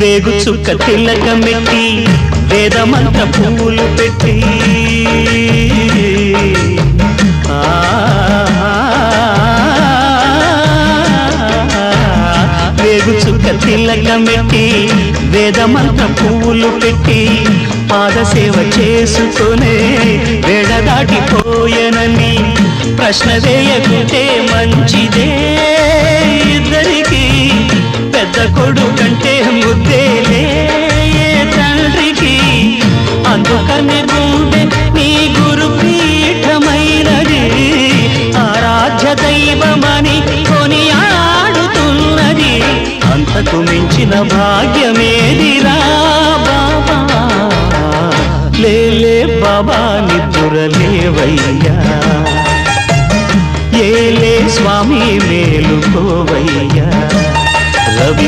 వేగు చుక్క తిలకమెట్టి వేదమంత పువ్వులు పెట్టి వేగు చుక్క తిలకమెట్టి వేదమంత పువ్వులు పెట్టి పాదసేవ చేసుకునే వేడ దాటిపోయనని ప్రశ్న వేయకుంటే మంచిదే ఇద్దరికి పెద్ద కొడుకంటే ముద్దేలే తండ్రికి అందుకనే గుండె నీ గురు పీఠమైనది ఆరాధ్య దైవమని కొనియాడుతున్నది అంతకు మించిన భాగ్యమేదిరా బాబా లేలే బాబా నిద్దురలేవయ్యా ఏలే స్వామి మేలుకోవయ్యా రవి